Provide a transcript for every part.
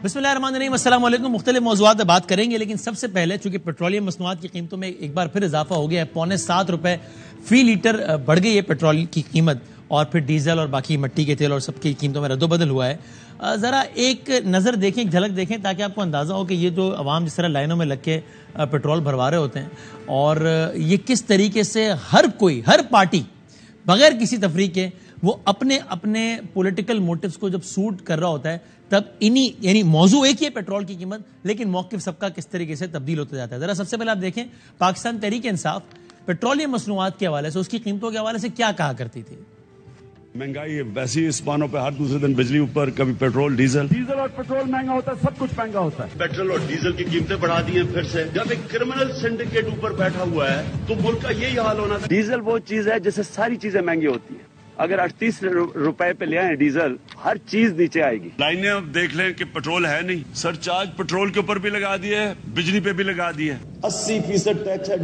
بسم اللہ الرحمن الرحیم، السلام علیکم۔ مختلف موضوعات پر بات کریں گے، لیکن سب سے پہلے چونکہ پیٹرولیم مصنوعات کی قیمتوں میں ایک بار پھر اضافہ ہو گیا ہے، 6.25 روپے فی لیٹر بڑھ گئی ہے پیٹرول کی قیمت، اور پھر ڈیزل اور باقی مٹی کے تیل اور سب کی قیمتوں میں رد و بدل ہوا ہے۔ ذرا ایک نظر دیکھیں، ایک جھلک دیکھیں تاکہ آپ کو اندازہ ہو کہ یہ جو عوام جس طرح لائنوں میں لگ کے پیٹرول بھروا رہے ہوتے ہیں، اور یہ کس طریقے سے ہر پارٹی بغیر کسی تفریق کے وہ اپنے پولیٹیکل موٹیوز کو جب سوٹ کر رہا ہوتا ہے، تب یعنی موضوع ایک ہی ہے پیٹرول کی قیمت، لیکن موقف سب کا کس طریقے سے تبدیل ہوتا جاتا ہے۔ ذرا سب سے پہلے آپ دیکھیں پاکستان تحریک انصاف پیٹرولیم مصنوعات کے حوالے سے، اس کی قیمتوں کے حوالے سے کیا کہا کرتی تھی؟ مہنگائی ویسی اسپانوں پہ ہر دوسرے دن بجلی اوپر، کبھی پیٹرول ڈیزل اور پیٹرول مہنگا ہوتا ہے، سب کچھ مہنگا ہوتا ہے۔ پیٹرول اور ڈیزل کی قیمتیں بڑھا دی ہیں پھر سے۔ جب ایک کرمنل سنڈیکیٹ اوپر بیٹھا ہوا ہے تو ملک کا یہی حال ہونا تھا۔ ڈیزل وہ چیز ہے جس سے ساری چیزیں مہنگی ہوتی ہیں۔ اگر 38 روپے پہ لے آئیں ڈیزل، ہر چیز نیچے آئے گی۔ لائنیں اب دیکھ لیں کہ پیٹرول ہے نہیں، سرچارج پیٹرول کے اوپر بھی لگا دیے، بجلی پہ بھی لگا دیے۔ 80% ٹیکس ہے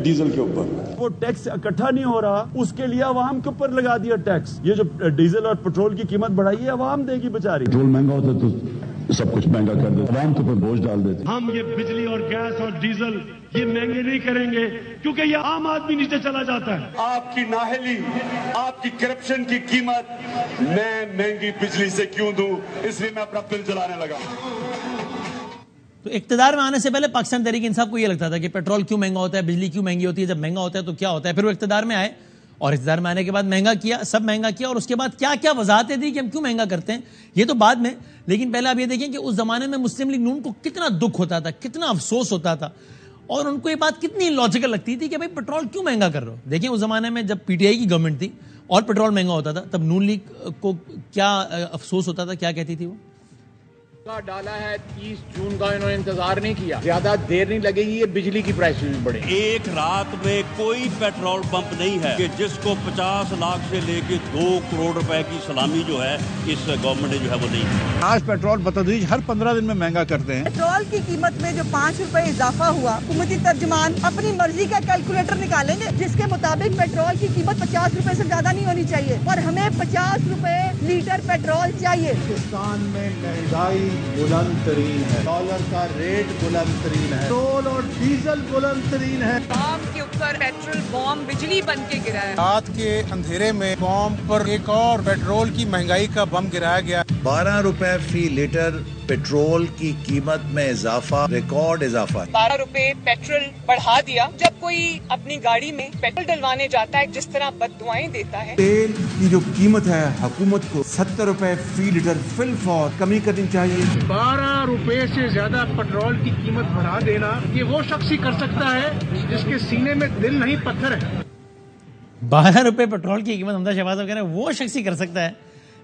ڈیزل کے اوپر۔ وہ ٹیکس اکٹھا نہیں ہو رہا، اس کے لیے عوام کے اوپر لگا دیا ٹیکس۔ یہ جو ڈیزل اور پیٹرول کی قیمت بڑھائی ہے عوام دے گی بیچاری۔ پیٹرول مہنگا ہوتا تو سب کچھ مہنگا کر دیتے، عوام کے اوپر بوجھ ڈال دیتے۔ ہم یہ بجلی اور گیس اور ڈیزل یہ مہنگے نہیں کریں گے، کیونکہ یہ عام آدمی نیچے چلا جاتا ہے۔ آپ کی نااہلی، آپ کی کرپشن کی قیمت میں مہنگی بجلی سے کیوں دوں، اس لیے میں اپنا بل جلانے لگا۔ تو اقتدار میں آنے سے پہلے پاکستان تحریک انصاف کو یہ لگتا تھا کہ پیٹرول کیوں مہنگا ہوتا ہے، بجلی کیوں مہنگی ہوتی ہے، جب مہنگا ہوتا ہے تو کیا ہوتا ہے۔ پھر وہ اقتدار میں آئے، اور اقتدار میں آنے کے بعد مہنگا کیا، سب مہنگا کیا، اور اس کے بعد کیا کیا وضاحتیں دی کہ ہم کیوں مہنگا کرتے ہیں، یہ تو بعد میں۔ لیکن پہلے آپ یہ دیکھیں کہ اس زمانے میں مسلم لیگ نون کو کتنا دکھ ہوتا تھا، کتنا افسوس ہوتا تھا، اور ان کو یہ بات کتنی لاجیکل لگتی تھی کہ بھائی پیٹرول کیوں مہنگا کر رہے ہو۔ دیکھیں اس زمانے میں جب پی ٹی آئی کی گورنمنٹ تھی اور پیٹرول مہنگا ہوتا تھا، تب نون لیگ کو کیا افسوس ہوتا تھا، کیا کہتی تھی وہ؟ ڈالا ہے 30 جون کا، انہوں نے انتظار نہیں کیا، زیادہ دیر نہیں لگے گی، یہ بجلی کی پرائسز بھی بڑھے۔ ایک رات میں کوئی پیٹرول پمپ نہیں ہے کہ جس کو 50 لاکھ سے لے کے 2 کروڑ روپے کی سلامی جو ہے اس گورنمنٹ نے جو ہے وہ نہیں ہے۔ آج پیٹرول بتدریج ہر 15 دن میں مہنگا کرتے ہیں۔ پیٹرول کی قیمت میں جو 5 روپے اضافہ ہوا، حکومتی ترجمان اپنی مرضی کا کیلکولیٹر نکالیں گے جس کے مطابق پیٹرول کی قیمت 50 روپے سے زیادہ نہیں ہونی چاہیے، اور ہمیں 50 روپے لیٹر پیٹرول چاہیے۔ ہندوستان میں مہنگائی بلند ترین ہے، ڈالر کا ریٹ بلند ترین ہے، پیٹرول اور ڈیزل بلند ترین ہے۔ عوام کے اوپر پیٹرول بم بجلی بن کے گرا ہے۔ رات کے اندھیرے میں بم پر ایک اور پیٹرول کی مہنگائی کا بم گرایا گیا۔ 12 روپے فی لیٹر پیٹرول کی قیمت میں اضافہ، ریکارڈ اضافہ۔ 12 روپے پیٹرول بڑھا دیا۔ جب کوئی اپنی گاڑی میں پیٹرول ڈلوانے جاتا ہے جس طرح بد دعائیں دیتا ہے۔ تیل کی جو قیمت ہے حکومت کو 70 روپے فی لیٹر فی الفور کمی کرنی چاہیے۔ 12 روپے سے زیادہ پیٹرول کی قیمت بڑھا دینا یہ وہ شخص ہی کر سکتا ہے جس کے سینے میں دل نہیں پتھر ہے۔ 12 روپے پیٹرول کی قیمت حمزہ شہباز صاحب کہہ رہے ہیں وہ شخص ہی کر سکتا ہے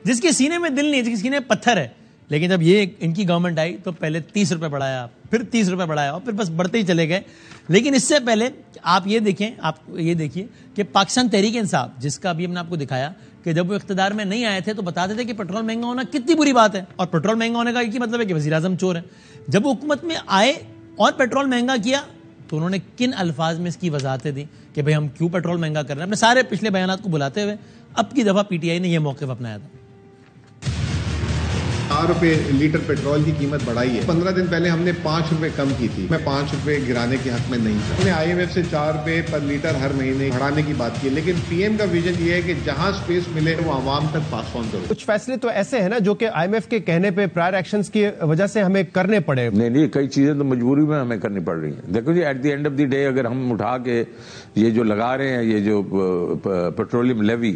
جس کے سینے میں دل نہیں ہے، جس کے سینے میں پتھر ہے۔ لیکن جب یہ ان کی گورنمنٹ آئی تو پہلے 30 روپے بڑھایا، پھر 30 روپے بڑھایا، اور پھر بس بڑھتے ہی چلے گئے۔ لیکن اس سے پہلے آپ یہ دیکھیے کہ پاکستان تحریک انصاف، جس کا ابھی ہم نے آپ کو دکھایا کہ جب وہ اقتدار میں نہیں آئے تھے تو بتاتے تھے کہ پیٹرول مہنگا ہونا کتنی بری بات ہے، اور پیٹرول مہنگا ہونے کا ایک ہی مطلب ہے کہ وزیر اعظم چور ہے۔ جب وہ حکومت میں آئے اور پیٹرول مہنگا کیا تو انہوں نے کن الفاظ میں اس کی وضاحتیں دی کہ بھئی ہم کیوں پیٹرول مہنگا کر رہے ہیں، اپنے سارے پچھلے بیانات کو بلاتے ہوئے اب کی دفعہ پی ٹی آئی نے یہ موقف اپنایا تھا۔ 4 روپے لیٹر پیٹرول کی قیمت بڑھائی ہے۔ 15 دن پہلے ہم نے 5 روپے کم کی تھی، میں 5 روپے گرانے کے حق میں نہیں تھا۔ ہم نے آئی ایم ایف سے 4 روپے پر لیٹر ہر مہینے بڑھانے کی بات کی، لیکن پی ایم کا ویژن یہ ہے کہ جہاں سپیس ملے وہ عوام تک پاس آن کرو۔ کچھ فیصلے تو ایسے ہیں نا جو کہ آئی ایم ایف کے کہنے پہ پرائر ایکشنز کی وجہ سے ہمیں کرنے پڑے۔ نہیں، کئی چیزیں تو مجبوری میں ہمیں کرنی پڑ رہی ہیں۔ دیکھو جی، at the end of the day اگر ہم اٹھا کے یہ جو لگا رہے ہیں، یہ جو پیٹرولیم لیوی،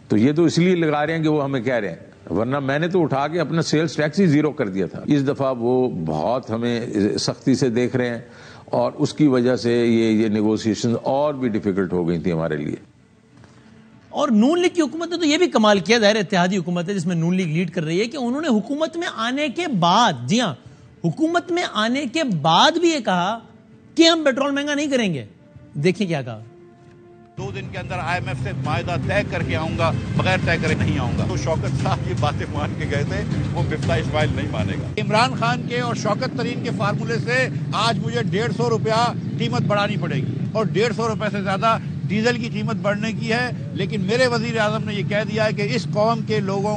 تو یہ تو اس لیے لگا رہے ہیں کہ وہ ہمیں کہہ رہے ہیں، ورنہ میں نے تو اٹھا کے اپنا سیلز ٹیکس ہی زیرو کر دیا تھا۔ اس دفعہ وہ بہت ہمیں سختی سے دیکھ رہے ہیں، اور اس کی وجہ سے یہ نیگوسیشن اور بھی ڈیفیکلٹ ہو گئی تھی ہمارے لیے۔ اور نون لیگ کی حکومت نے تو یہ بھی کمال کیا، ظاہر اتحادی حکومت ہے جس میں نون لیگ لیڈ کر رہی ہے، کہ انہوں نے حکومت میں آنے کے بعد، جی ہاں، حکومت میں آنے کے بعد بھی یہ کہا کہ ہم پیٹرول مہنگا نہیں کریں گے۔ دیکھیں کیا کہا۔ 2 دن کے اندر آئی ایم ایف سے معاہدہ طے کر کے آؤں گا، بغیر طے کرے نہیں آؤں گا۔ تو شوکت صاحب یہ باتیں مان کے گئے تھے، وہ مفتاح اسماعیل نہیں مانے گا۔ عمران خان کے اور شوکت ترین کے فارمولے سے آج مجھے 150 روپیہ قیمت بڑھانی پڑے گی، اور 150 روپے سے زیادہ ڈیزل کی قیمت بڑھنے کی ہے۔ لیکن میرے وزیر اعظم نے یہ کہہ دیا ہے کہ اس قوم کے لوگوں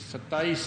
27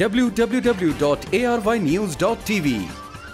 www.arynews.tv।